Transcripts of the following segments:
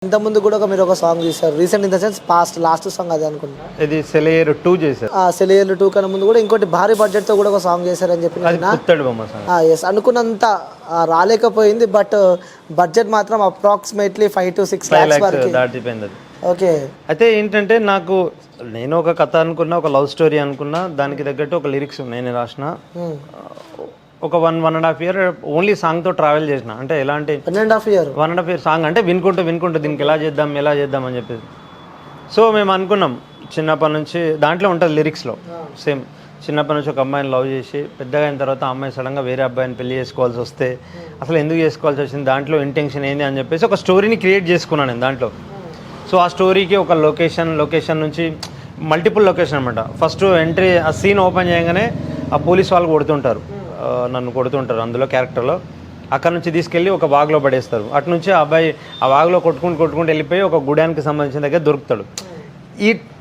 ఇంతకుముందు కూడా మీరు ఒక సాంగ్ తీశారు recent in the sense past last song అది అనుకుంటా. ఇది సెలయేరు 2 చేశారు. సెలయేరు 2 కన్నా ముందు కూడా ఇంకోటి భారీ బడ్జెట్ తో కూడా ఒక సాంగ్ చేశారని చెప్పి ఎస్ అనుకున్నంత రాలేకపోయింది. బట్ బడ్జెట్ మాత్రం అప్రాక్సిమేట్లీ 5 to 6 lakhs వరకు దాటిపోయింది. ఓకే. అయితే ఏంటంటే నేను ఒక కథ అనుకున్నా, ఒక లవ్ స్టోరీ అనుకున్నా, దానికి తగ్గట్టు ఒక లిరిక్స్ నేను రాసిన. ఒక 1.5 year ఓన్లీ సాంగ్ తో ట్రావెల్ చేసిన. అంటే ఎలాంటి 1.5 year సాంగ్ అంటే వినుకుంటూ దీనికి ఎలా చేద్దాం అని చెప్పేసి. సో మేము అనుకున్నాం చిన్నప్పటి నుంచి, దాంట్లో ఉంటుంది లిరిక్స్లో సేమ్. చిన్నప్పటి నుంచి ఒక అమ్మాయిని లవ్ చేసి పెద్దగా అయిన తర్వాత ఆ అమ్మాయి సడన్గా వేరే అబ్బాయిని పెళ్లి చేసుకోవాల్సి వస్తే అసలు ఎందుకు చేసుకోవాల్సి వచ్చింది, దాంట్లో ఇంటెన్షన్ ఏంది అని చెప్పేసి ఒక స్టోరీని క్రియేట్ చేసుకున్నాను నేను దాంట్లో. సో ఆ స్టోరీకి ఒక లొకేషన్ నుంచి మల్టిపుల్ లొకేషన్ అనమాట. ఫస్ట్ ఎంట్రీ ఆ సీన్ ఓపెన్ చేయగానే ఆ పోలీస్ వాళ్ళు నన్ను కొడుతుంటారు అందులో క్యారెక్టర్లో. అక్కడ నుంచి తీసుకెళ్ళి ఒక వాగులో పడేస్తారు. అటు నుంచి ఆ అబ్బాయి ఆ వాగులో కొట్టుకుంటూ వెళ్ళిపోయి ఒక గుడానికి సంబంధించిన దగ్గర దొరుకుతాడు.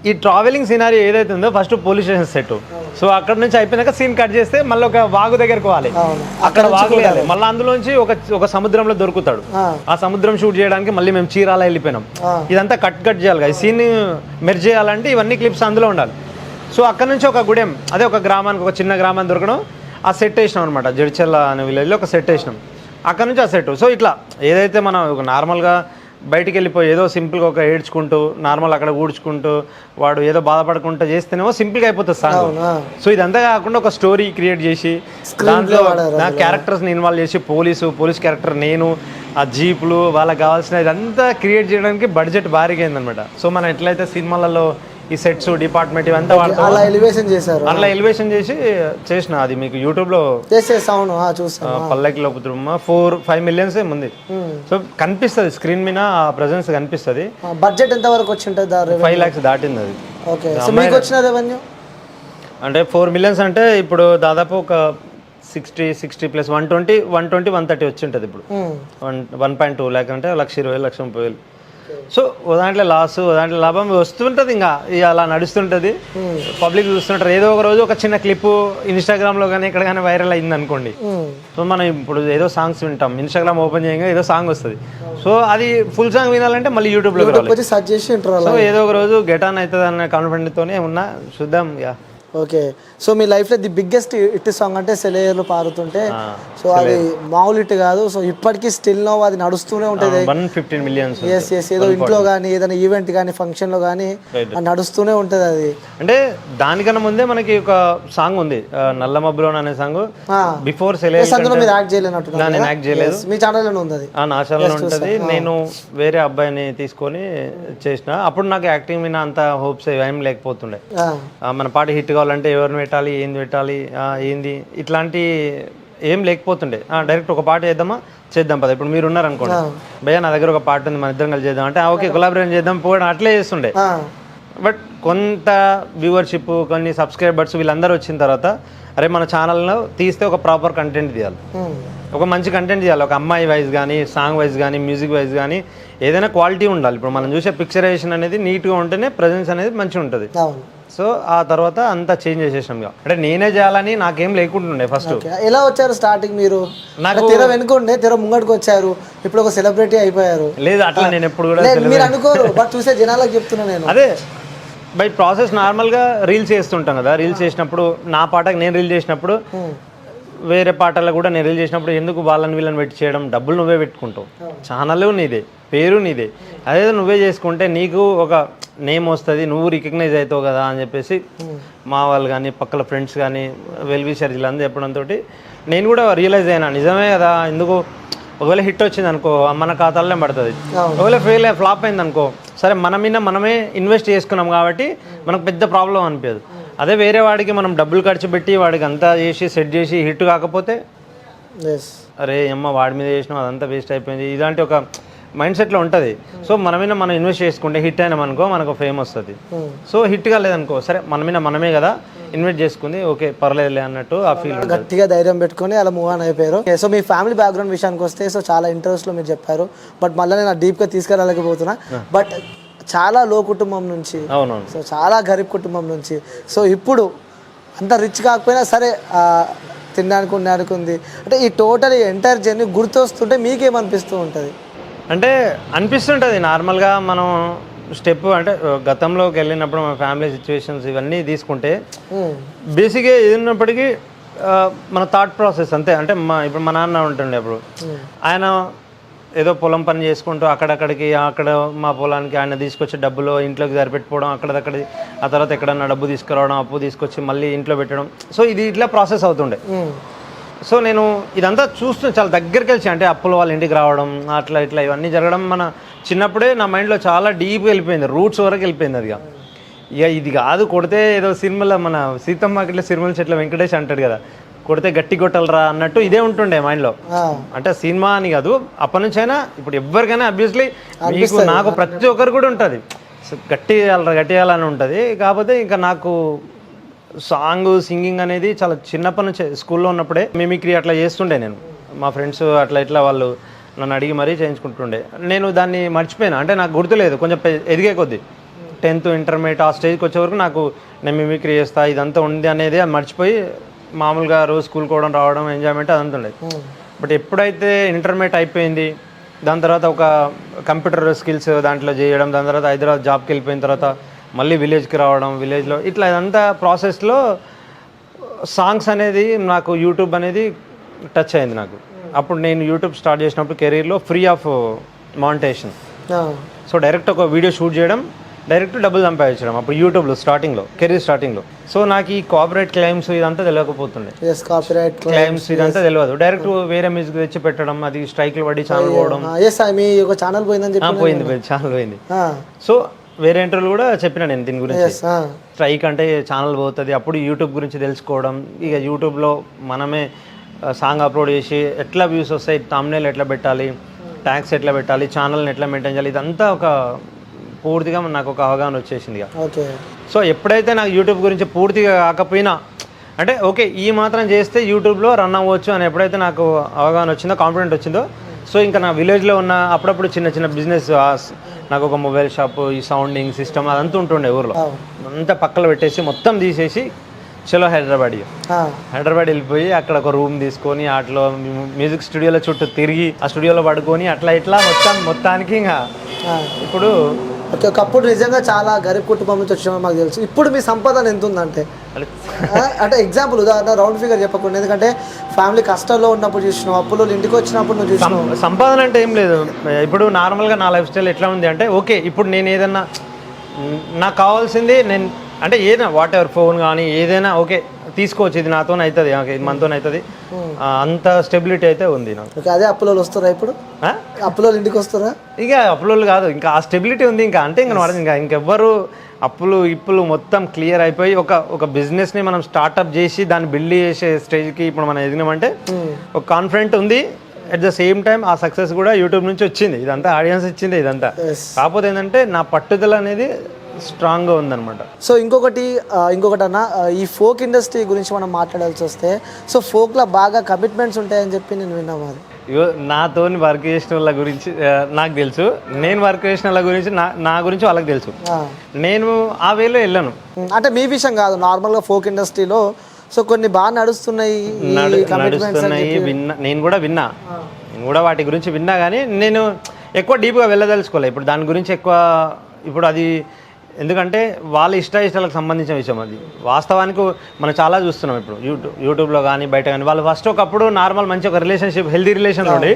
ఈ ట్రావెలింగ్ సినారీ ఏదైతే ఉందో first police station set. So అక్కడ నుంచి అయిపోయినాక సీన్ కట్ చేస్తే మళ్ళీ ఒక వాగు దగ్గరకు పోవాలి, అక్కడ వాగు లేదు, మళ్ళీ అందులోంచి ఒక సముద్రంలో దొరుకుతాడు. ఆ సముద్రం షూట్ చేయడానికి మళ్ళీ మేము చీరాల వెళ్ళిపోయినాం. ఇదంతా కట్ చేయాలి, ఈ సీన్ మెర్జ్ చేయాలంటే ఇవన్నీ క్లిప్స్ అందులో ఉండాలి. సో అక్కడ నుంచి ఒక గుడెం, అదే ఒక గ్రామానికి, ఒక చిన్న గ్రామాన్ని దొరకడం, ఆ సెట్ వేసినాం అనమాట. జడ్చెల్ల అనే విలేజ్లో ఒక సెట్ వేసినాం. అక్కడ నుంచి ఆ సెట్. సో ఇట్లా ఏదైతే మనం ఒక నార్మల్గా బయటికి వెళ్ళిపోయి ఏదో సింపుల్గా ఒక ఏడ్చుకుంటూ నార్మల్ అక్కడ ఊడ్చుకుంటూ వాడు ఏదో బాధపడుకుంటూ చేస్తేనేమో సింపుల్గా అయిపోతుంది సాంగ్. సో ఇదంతా కాకుండా ఒక స్టోరీ క్రియేట్ చేసి దాంట్లో నా క్యారెక్టర్స్ని ఇన్వాల్వ్ చేసి పోలీస్ క్యారెక్టర్, నేను, ఆ జీపులు, వాళ్ళకి కావాల్సిన ఇదంతా క్రియేట్ చేయడానికి బడ్జెట్ భారీగా అయిందనమాట. సో మనం ఎట్లయితే సినిమాలలో ఈ సెట్స్ డిపార్ట్మెంట్ ఇవంతా వాడతాం, అలా ఎలివేషన్ చేసి చేసిన. అది మీకు యూట్యూబ్లో పల్లకిలో పుత్రమ్మ 4-5 million ఉంది. సో కనిపిస్తుంది స్క్రీన్ మీద, ఆ ప్రెజెన్స్ కనిపిస్తుంది. బడ్జెట్ ఎంత వరకు వచ్చి ఉంటుంది? 5 lakhs దాటింది అది. అంటే 4 million అంటే ఇప్పుడు దాదాపు ఒక 60 plus 120-130 వచ్చి ఉంటుంది ఇప్పుడు. 1.2 lakh అంటే 1,20,000 1,30,000. సో ఓ దాంట్లో లాస్, ఓ దాంట్లో లాభం వస్తుంటుంది. ఇంకా అలా నడుస్తుంటుంది, పబ్లిక్ చూస్తుంటారు. ఏదో ఒక రోజు ఒక చిన్న క్లిప్ ఇన్స్టాగ్రామ్లో కానీ ఎక్కడ కానీ వైరల్ అయింది అనుకోండి. సో మనం ఇప్పుడు ఏదో సాంగ్స్ వింటాం, ఇన్స్టాగ్రామ్ ఓపెన్ చేయగా ఏదో సాంగ్ వస్తుంది. సో అది ఫుల్ సాంగ్ వినాలంటే మళ్ళీ యూట్యూబ్లో సర్చ్ చేసి. సో ఏదో ఒక రోజు గెట్ ఆన్ అవుతుంది అన్న కాన్ఫిడెంట్తోనే ఉన్నా, చూద్దాం. ఓకే. సో మీ లైఫ్లో ది బిగ్గెస్ట్ హిట్ సాంగ్ అంటే సెలయేరులో పారుతుంటే. సో అది మామూలు హిట్ కాదు. సో ఇప్పటికీ స్టిల్ నో అది నడుస్తూనే ఉంటుంది. 115 million. ఏదో ఇంట్లో కానీ ఏదైనా ఈవెంట్ కానీ ఫంక్షన్లో కానీ నడుస్తూనే ఉంటుంది అది. అంటే దానికన్నా ముందే మనకి ఒక సాంగ్ ఉంది, నల్ల మబ్బులో అనే సాంగ్. బిఫోర్ సెలయేరు మీరు యాక్ట్ చేయలేనట్టు. నేను యాక్ట్ చేయలేదు, మీ ఛానల్లో ఉంది అది. నా ఛానల్లో ఉంటుంది. నేను వేరే అబ్బాయిని తీసుకొని చేసిన. అప్పుడు నాకు యాక్టింగ్ మీద అంత హోప్స్ ఏం లేకపోతుండే. మన పాట హిట్ కావాలంటే ఎవరిని పెట్టాలి, ఏంది ఇట్లాంటి ఏం లేకపోతుండే. డైరెక్ట్ ఒక పాట చేద్దాం పద, ఇప్పుడు మీరు ఉన్నారనుకోండి, భయ్యా నా దగ్గర ఒక పాట ఉంది, మన ఇద్దరం కలిసి చేద్దాం అంటే ఓకే కొలాబరేషన్ చేద్దాం పోవడం అట్లే చేస్తుండే. బట్ కొంత వ్యూవర్షిప్, కొన్ని సబ్స్క్రైబర్స్ వీళ్ళందరూ వచ్చిన తర్వాత అరే మన ఛానల్లో తీస్తే ఒక ప్రాపర్ కంటెంట్ తీయాలి, ఒక మంచి కంటెంట్ తీయాలి. ఒక అమ్మాయి వైజ్ కానీ, సాంగ్ వైజ్ కానీ, మ్యూజిక్ వైజ్ కానీ ఏదైనా క్వాలిటీ ఉండాలి. ఇప్పుడు మనం చూసే పిక్చరైజేషన్ అనేది నీట్గా ఉంటేనే ప్రెజెన్స్ అనేది మంచిగా ఉంటుంది. సో ఆ తర్వాత అంతా చేంజ్ చేసేసాం. అంటే నేనే చేయాలని నాకేం లేకుంటుండే. ఫస్ట్ ఎలా వచ్చారు స్టార్టింగ్? మీరు నాకు తెర వెనుకుండే, తెర ముంగడికి వచ్చారు, ఇప్పుడు ఒక సెలబ్రిటీ అయిపోయారు. లేదు అట్లా నేను ఎప్పుడు కూడా మీరు అనుకోరు, బట్ చూసే జనాలకు చెప్తున్నా నేను. అదే బై ప్రాసెస్ నార్మల్గా రీల్స్ చేస్తుంటాం కదా, రీల్స్ చేసినప్పుడు నా పాటకు నేను రీల్ చేసినప్పుడు వేరే పాటల్లో కూడా నేను రీల్ చేసినప్పుడు ఎందుకు వాళ్ళని వీళ్ళని పెట్టి చేయడం, డబ్బులు నువ్వే పెట్టుకుంటావు, ఛానల్ నీదే, పేరు నీదే, అదేదో నువ్వే చేసుకుంటే నీకు ఒక నేమ్ వస్తుంది, నువ్వు రికగ్నైజ్ అవుతావు కదా అని చెప్పేసి మా వాళ్ళు కానీ పక్కల ఫ్రెండ్స్ కానీ వెల్ విషర్ వీళ్ళందరూ చెప్పడంతో నేను కూడా రియలైజ్ అయినా నిజమే కదా. ఎందుకు ఒకవేళ హిట్ వచ్చింది అనుకో మన ఖాతాలోనే పడుతుంది, ఒకవేళ ఫ్లాప్ అయింది అనుకో సరే మన మీద మనమే ఇన్వెస్ట్ చేసుకున్నాం కాబట్టి మనకు పెద్ద ప్రాబ్లం అనిపించదు. అదే వేరే వాడికి మనం డబ్బులు ఖర్చు పెట్టి వాడికి అంతా చేసి సెట్ చేసి హిట్ కాకపోతే అరే అమ్మ వాడి మీద చేసినాం అదంతా వేస్ట్ అయిపోయింది, ఇలాంటి ఒక మైండ్ సెట్లో ఉంటుంది. సో మన మీద మనం ఇన్వెస్ట్ చేసుకుంటే హిట్ అయినామనుకో మనకు ఫేమ్ వస్తుంది. సో హిట్ కాలేదనుకో సరే మన మీద మనమే కదా ఇన్వెస్ట్ చేసుకుంది, ఓకే పర్లేదులే అన్నట్టు ఆ ఫీల్ గట్టిగా ధైర్యం పెట్టుకొని అలా మూవ్ ఆన్ అయిపోయారు. సో మీ ఫ్యామిలీ బ్యాక్గ్రౌండ్ విషయానికి వస్తే సో చాలా ఇంటర్వ్యూస్లో మీరు చెప్పారు, బట్ మళ్ళీ నేను డీప్గా తీసుకురాలేకపోతున్నా. బట్ చాలా లో కుటుంబం నుంచి, సో చాలా గరీబ్ కుటుంబం నుంచి, సో ఇప్పుడు అంత రిచ్ కాకపోయినా సరే తినడానికి ఉండడానికి ఉంది అంటే ఈ టోటల్ ఎంటైర్ జర్నీ గుర్తొస్తుంటే మీకేమనిపిస్తూ ఉంటుంది? అంటే అనిపిస్తుంటుంది నార్మల్గా మనం స్టెప్ అంటే గతంలోకి వెళ్ళినప్పుడు మన ఫ్యామిలీ సిచ్యువేషన్స్ ఇవన్నీ తీసుకుంటే బేసిక్గా ఏదైనప్పటికీ మన థాట్ ప్రాసెస్ అంతే. అంటే ఇప్పుడు మా నాన్న ఉంటుండే అప్పుడు ఆయన ఏదో పొలం పని చేసుకుంటూ అక్కడ మా పొలానికి ఆయన తీసుకొచ్చి డబ్బులు ఇంట్లోకి సరిపెట్టుకోవడం అక్కడక్కడ, ఆ తర్వాత ఎక్కడన్నా డబ్బు తీసుకురావడం, అప్పు తీసుకొచ్చి మళ్ళీ ఇంట్లో పెట్టడం. సో ఇది ఇట్లా ప్రాసెస్ అవుతుండే. సో నేను ఇదంతా చూస్తూ చాలా దగ్గరికి వెళ్ళి అంటే అప్పుల వాళ్ళ ఇంటికి రావడం అట్లా ఇట్లా ఇవన్నీ జరగడం మన చిన్నప్పుడే నా మైండ్లో చాలా డీప్గా వెళ్ళిపోయింది, రూట్స్ వరకు వెళ్ళిపోయింది. అది ఇక ఇది కాదు కొడితే ఏదో సినిమాలో మన సీతమ్మకి ఇట్లా సిరిమల చెట్ల వెంకటేష్ అంటాడు కదా, కొడితే గట్టి కొట్టలరా అన్నట్టు ఇదే ఉంటుండే మైండ్లో. అంటే సినిమా అని కాదు అప్పటి నుంచి అయినా ఇప్పుడు ఎవరికైనా అబ్వియస్లీ మీకు నాకు ప్రతి ఒక్కరు కూడా ఉంటుంది గట్టి చేయాలని ఉంటుంది. కాకపోతే ఇంకా నాకు సాంగ్ సింగింగ్ అనేది చాలా చిన్నప్పటి నుంచి స్కూల్లో ఉన్నప్పుడే మిమిక్రీ అట్లా చేస్తుండే నేను. మా ఫ్రెండ్స్ అట్లా ఇట్లా వాళ్ళు నన్ను అడిగి మరీ చేయించుకుంటుండే. నేను దాన్ని మర్చిపోయాను, అంటే నాకు గుర్తులేదు. కొంచెం ఎదిగే కొద్దీ 10th ఇంటర్మీడియట్ ఆ స్టేజ్కి వచ్చే వరకు నాకు నేను మిమిక్రీ చేస్తా ఇదంతా ఉంది అనేది అది మర్చిపోయి మామూలుగా రోజు స్కూల్కి పోవడం రావడం ఎంజాయ్మెంట్ అదంతా ఉండేది. బట్ ఎప్పుడైతే ఇంటర్మీడియట్ అయిపోయింది, దాని తర్వాత ఒక కంప్యూటర్ స్కిల్స్ దాంట్లో చేయడం, దాని తర్వాత హైదరాబాద్ జాబ్కి వెళ్ళిపోయిన తర్వాత మళ్ళీ విలేజ్కి రావడం, విలేజ్లో ఇట్లా ఇదంతా ప్రాసెస్లో సాంగ్స్ అనేది నాకు యూట్యూబ్ అనేది టచ్ అయింది నాకు. అప్పుడు నేను యూట్యూబ్ స్టార్ట్ చేసినప్పుడు కెరీర్లో free of monetization. So direct ఒక వీడియో షూట్ చేయడం, డైరెక్ట్ డబ్బులు సంపాదించడం అప్పుడు యూట్యూబ్లో స్టార్టింగ్లో, కెరీర్ స్టార్టింగ్లో. సో నాకు ఈ కాపీరైట్ క్లైమ్స్ ఇదంతా తెలియకపోతుండే. క్లైమ్స్ ఇదంతా తెలియదు. డైరెక్ట్ వేరే మ్యూజిక్ తెచ్చి పెట్టడం, అది స్ట్రైక్లు పడి ఛానల్ పోవడం. పోయింది ఛానల్ పోయింది. సో వేరే ఇంటర్వ్యూలు కూడా చెప్పిన నేను దీని గురించి, స్ట్రైక్ అంటే ఛానల్ పోతుంది. అప్పుడు యూట్యూబ్ గురించి తెలుసుకోవడం, ఇక యూట్యూబ్లో మనమే సాంగ్ అప్లోడ్ చేసి ఎట్లా వ్యూస్ వస్తాయి, థంబ్నెయిల్ ఎట్లా పెట్టాలి, ట్యాగ్స్ ఎట్లా పెట్టాలి, ఛానల్ని ఎట్లా మెయింటైన్ చేయాలి, ఇదంతా ఒక పూర్తిగా నాకు ఒక అవగాహన వచ్చేసింది. సో ఎప్పుడైతే నాకు యూట్యూబ్ గురించి పూర్తిగా కాకపోయినా అంటే ఓకే ఈ మాత్రం చేస్తే యూట్యూబ్లో రన్ అవ్వచ్చు అని ఎప్పుడైతే నాకు అవగాహన వచ్చిందో, కాన్ఫిడెంట్ వచ్చిందో, సో ఇంకా నా విలేజ్లో ఉన్న అప్పుడప్పుడు చిన్న చిన్న బిజినెస్, నాకు ఒక మొబైల్ షాపు, ఈ సౌండింగ్ సిస్టమ్ అదంతా ఉంటుండే ఊర్లో, అంతా పక్కన పెట్టేసి మొత్తం తీసేసి చలో హైదరాబాద్ వెళ్ళిపోయి అక్కడ ఒక రూమ్ తీసుకొని అట్లా మ్యూజిక్ స్టూడియోలో చుట్టూ తిరిగి ఆ స్టూడియోలో పడుకొని అట్లా ఇట్లా మొత్తానికి ఇంకా ఇప్పుడు ఒకప్పుడు నిజంగా చాలా గరీబ్ కుటుంబం నుంచి వచ్చినా మాకు తెలుసు. ఇప్పుడు మీ సంపాదన ఎంత ఉందంటే అంటే ఎగ్జాంపుల్ ఉదాహరణ రౌండ్ ఫిగర్ చెప్పకుండా, ఎందుకంటే ఫ్యామిలీ కష్టాల్లో ఉన్నప్పుడు చూసినావు, అప్పులో ఇంటికి వచ్చినప్పుడు నువ్వు చూసినావు. సంపాదన అంటే ఏం లేదు. ఇప్పుడు నార్మల్గా నా లైఫ్ స్టైల్ ఎట్లా ఉంది అంటే ఓకే ఇప్పుడు నేను ఏదన్నా నాకు కావాల్సింది నేను అంటే ఏదైనా వాట్ ఎవర్ ఫోన్ కానీ ఏదైనా ఓకే తీసుకోవచ్చు, ఇది నాతో అవుతుంది, ఇది మనతో అవుతుంది, అంత స్టెబిలిటీ అయితే ఉంది నాకు. అదే అప్పులో వస్తారా ఇప్పుడు? అప్పులో ఇంటికి వస్తారా? ఇక అప్పులో కాదు, ఇంకా ఆ స్టెబిలిటీ ఉంది. ఇంకా అంటే ఇంకా ఇంకెవ్వరు ఇప్పులు మొత్తం క్లియర్ అయిపోయి ఒక బిజినెస్ని మనం స్టార్ట్అప్ చేసి దాన్ని బిల్డ్ చేసే స్టేజ్కి ఇప్పుడు మనం ఎదిగినామంటే ఒక కాన్ఫిడెంట్ ఉంది. అట్ ద సేమ్ టైం ఆ సక్సెస్ కూడా యూట్యూబ్ నుంచి వచ్చింది, ఇదంతా ఆడియన్స్ ఇచ్చింది ఇదంతా. కాకపోతే ఏంటంటే నా పట్టుదల అనేది స్ట్రాంగ్గా ఉందన్నమాట. సో ఇంకొకటి అన్న, ఈ ఫోక్ ఇండస్ట్రీ గురించి మనం మాట్లాడాల్సి వస్తే, సో ఫోక్లో బాగా కమిట్మెంట్స్ ఉంటాయని చెప్పి నేను విన్నాను. అది నాతో వర్క్ చేసిన వాళ్ళ గురించి నాకు తెలుసు, నేను వర్క్ చేసిన వాళ్ళ గురించి నా గురించి వాళ్ళకి తెలుసు. నేను ఆ వేలో వెళ్ళాను అంటే మీ విషయం కాదు, నార్మల్గా ఫోక్ ఇండస్ట్రీలో సో కొన్ని బాగా నడుస్తున్నాయి, నేను కూడా వాటి గురించి విన్నా, కానీ నేను ఎక్కువ డీప్గా వెళ్ళదలుచుకోలేదు ఇప్పుడు దాని గురించి ఎక్కువ. ఇప్పుడు అది ఎందుకంటే వాళ్ళ ఇష్టాలకు సంబంధించిన విషయం. అది వాస్తవానికి మనం చాలా చూస్తున్నాం ఇప్పుడు యూట్యూబ్లో కానీ బయట కానీ. వాళ్ళు ఫస్ట్ ఒకప్పుడు నార్మల్ మంచి ఒక రిలేషన్షిప్, హెల్దీ రిలేషన్ ఉండి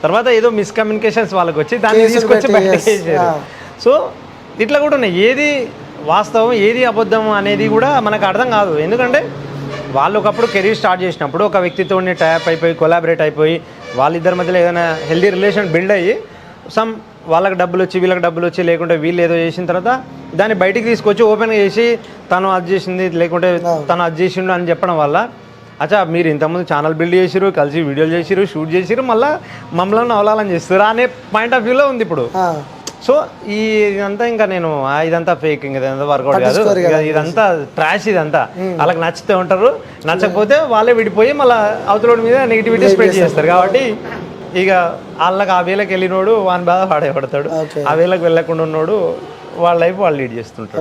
తర్వాత ఏదో మిస్కమ్యూనికేషన్స్ వాళ్ళకి వచ్చి దాన్ని తీసుకొచ్చి బయట చేశారు. సో ఇట్లా కూడా ఉన్నాయి, ఏది వాస్తవం ఏది అబద్ధం అనేది కూడా మనకు అర్థం కాదు. ఎందుకంటే వాళ్ళు ఒకప్పుడు కెరీర్ స్టార్ట్ చేసినప్పుడు ఒక వ్యక్తితో ట్యాప్ అయిపోయి కొలాబరేట్ అయిపోయి వాళ్ళిద్దరి మధ్యలో ఏదైనా హెల్దీ రిలేషన్ బిల్డ్ అయ్యి వాళ్ళకి డబ్బులు వచ్చి వీళ్ళకి డబ్బులు వచ్చి లేకుంటే వీళ్ళు ఏదో చేసిన తర్వాత దాన్ని బయటికి తీసుకొచ్చి ఓపెన్గా చేసి తను అది చేసింది లేకుంటే తను అది చేసిండు అని చెప్పడం వల్ల అచ్చా మీరు ఇంతకుముందు ఛానల్ బిల్డ్ చేసిరు, కలిసి వీడియోలు చేసిరు, షూట్ చేసిరు, మళ్ళీ మమ్మల్ని అవలాలని చేస్తారు అనే పాయింట్ ఆఫ్ వ్యూలో ఉంది ఇప్పుడు. సో ఇదంతా ఇంకా నేను ఇదంతా ఫేక్, ఇదంతా వర్కౌట్ కాదు, ఇదంతా ట్రాష్, ఇదంతా వాళ్ళకి నచ్చితే ఉంటారు, నచ్చకపోతే వాళ్ళే విడిపోయి మళ్ళీ అవతల మీద నెగిటివిటీ స్ప్రెడ్ చేస్తారు. కాబట్టి ఇక వాళ్ళకి ఆ వేళకి వెళ్ళినోడు వాని బాధ పాడేపడతాడు, ఆ వేళకి వెళ్ళకుండా ఉన్నోడు వాళ్ళ లైఫ్ వాళ్ళు లీడ్ చేస్తుంటారు.